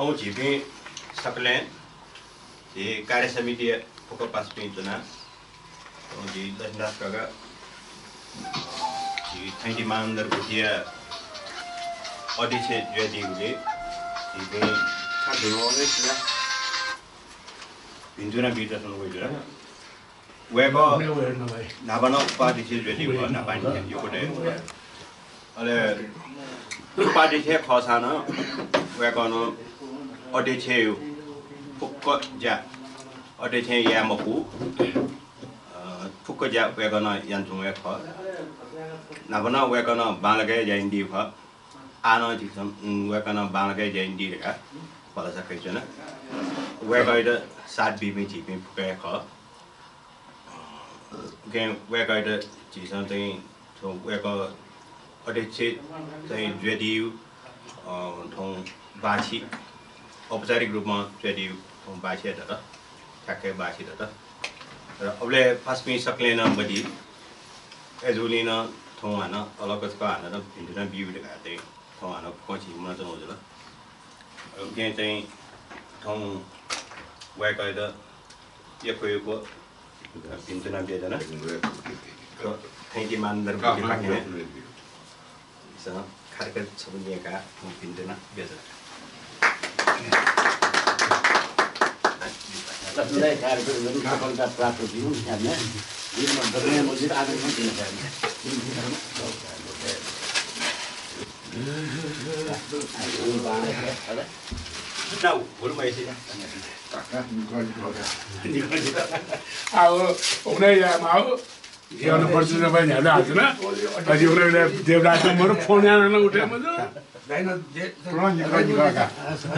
통 집이 사클렌 이 कार्य समिति 포커 पासपिंचना जी दशनाथ काका जी थैंकी मानदर बुधिया ऑडिशे ज्वेदी गुले जी 차들어오네 진짜. 빈두나 비자선 거이더라 왜거 나바나 파티체 ज्वेदी 거 나바니 요거네 अरे पार्टीचे खसाना वेकनो ऑडिशे 포커 자 ऑडिशे यामकु फुकजा वेगना यांजुंगे ख नाबना वेगना बालगे जैंदी ख आनो जिसम वेगना बालगे जैंदी का पलसा कैचना वेगैद सात बीमी जिमी फुके ख गेम वेगैद जिसम चाहिँ तो वेग अध्यक्ष चाहिँ ज्वेदी थों बाछि औपचारिक रूपमा ज्वेदी थों बाछि त ठ्याक्कै बाछि त अबले पासमी सक्लेन बडी एजुलिना थोंहाना अलगसको हाना र भिन्दिना बिउ देखाते थोंहाना कोची मन त होजला के चाहिँ थों वेकैद यकोयको भिन्दिना बेजना थैंकी मानदर के पाके स खारका छबनिएका भिन्दिना बेजना Mulai dari itu kalau kita praktek itu misalnya, ini membernya mungkin ada yang mungkin kan. Tahu, baru mai sih. उन्हें या माओ ये वाला पर्ची जब है ज़्यादा आते ना अजी उन्हें देवराज को मरो फोन यार ना उठे मज़ो 나이는 그런 니가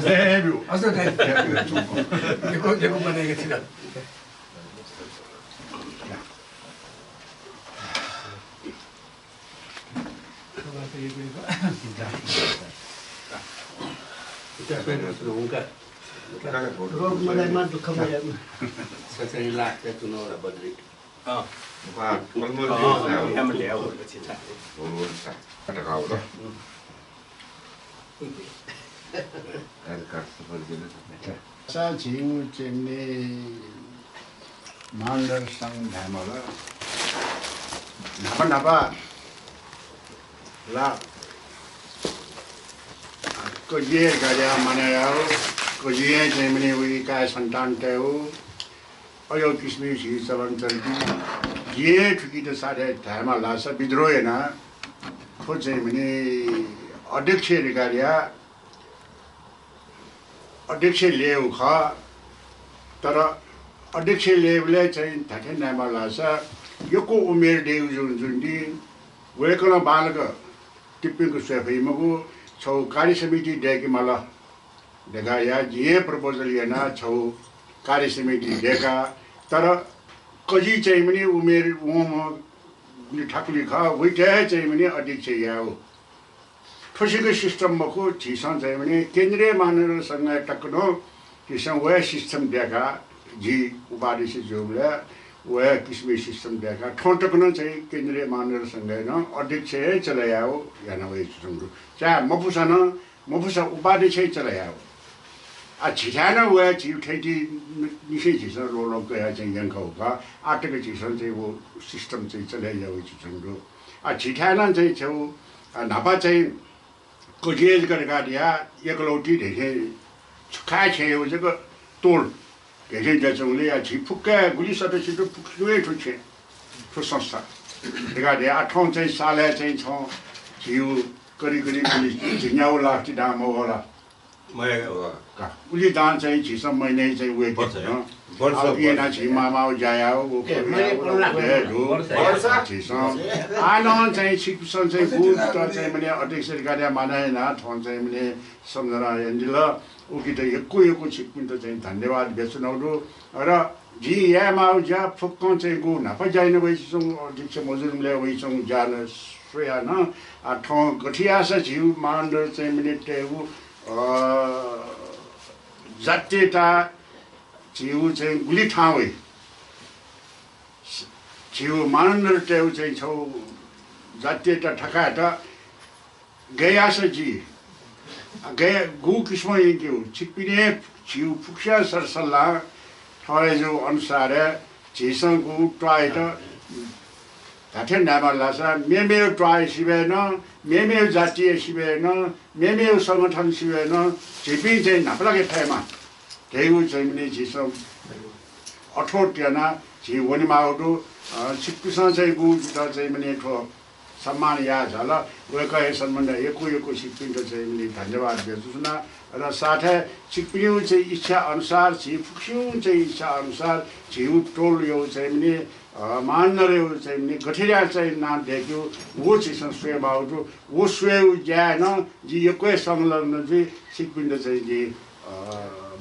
네 뷰 어서 돼. 이거 만약에 지나. Kalau mulai mantu kamu ya. 세상이 라게 tuno 버드리. 와, 얼마나 하면 돼요. 진짜. 오, 자, 갔다 가보자. सा झिउ चेन्ने मांडर संग धैमला नापा नापा ला को ये गाजा मनायाओ को ये जेमनी हुई का संतान तेओ अयो किस्मी सी चलन चलती ये ठुकी तो सारे धैमला सा विद्रोह ना को जेमनी अध्यक्ष रिगारिया अध्यक्ष लेउ ख तर अध्यक्ष लेउले चाहिँ थाके नामा लासा योको उमेर देउ जुन दि वेकन बालक टिप्पिङको सेफैमगु छौ कार्य समिति डेके मला देखा या जे प्रपोजल याना छौ कार्य समिति देखा तर कजी चाहिँ पनि उमेर उम ठाकुली ख वइटे चाहिँ पनि अध्यक्ष याउ ठोसीको सिस्टममा को झिसन चाहिँ भने केन्द्रीय मानवसँग टक्नो झिसन वे सिस्टम देखा जी उपाधि जोले वे किस्मी सिस्टम देखा ठोटक्न चाहिँ केन्द्रीय मानवसँग न अध्यक्ष चलायाओ याना वे सुंगु चाहे मफुसा उपाधि चलायाओ आ झिठान वे झिउ ठेटी निसे झिसन रोल गया चाहिँ यंखौ का आटक झिसन चाहिँ वो सिस्टम चाहिँ चलायाओ सुंगु आ झिठान चाहिँ छौ नापा चाहिँ कोजेज गरेका दिया एकलौटी देखे छुखा छेउ जको तोल देखे जचौले या छिफुक्का गुली सदस्य तो फुक्के ठुछे ठु संस्था देगा दे आठौं चाहिँ साले चाहिँ छ जिउ करी पुलिस झिन्याउ लाग्थि दाम होला मैले का उली दान चाहिँ छिसम महिने चाहिँ वे पर्छ अब येना छिमामा जायाउ वो आनन्द चाहिँ शिक्षण चाहिँ बुट चाहिँ मैले अध्यक्ष कार्य मानाएना ठन चाहिँ मैले सम्झना यन्दिल उकि त यको छिक्पिन त चाहिँ धन्यवाद बेच्नौडु र जी यामाउ जा फुक्क चाहिँ गु नपा जाइन वइसङ अध्यक्ष मजुरले वइसङ जान सोया न आ ठ गठिया छ जिउ मान्डर चाहिँ मैले टेउ जातेटा जिउ चाहिँ गुली ठाउँ जिउ मानर टेउ चाहिँ छौ जातीयता ठकाटा गया छ जी 게 구기스모 얘기우 직비네 지우 북샤 설설라 토에주 अनुसार 지성구 트라이더 다텐 나말라사 메메 트라이 시베나 메메 자티에 시베나 메메 성탄 시베나 제비제 나플라게 타이마 대우 재미니 지성 어토티나 지 원이마우도 식구선생구 주다 재미니 그 सम्मानिया झाला वेका सम्बन्ध एको सिक्पिङको चाहिँ मैले धन्यवाद दिन्छु न र साथै सिक्पिङ चाहिँ इच्छा अनुसार छि फुक्सिङ चाहिँ इच्छा अनुसार छिउ टोल यो चाहिँ मैले मान्नरे चाहिँ मैले गठिया चाहिँ नाम देख्यो वो चाहिँ स्वयं आउटु वो स्वयं ज्ञान जी एको संलग्न चाहिँ सिक्पिङ चाहिँ जी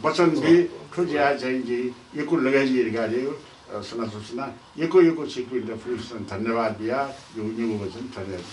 वचन भी खुजिया चाहिँ जी एको लगाइए गाडियो सुना एको सिक्विन र फुलसन धन्यवाद दिया यो न्यू वचन धन्यवाद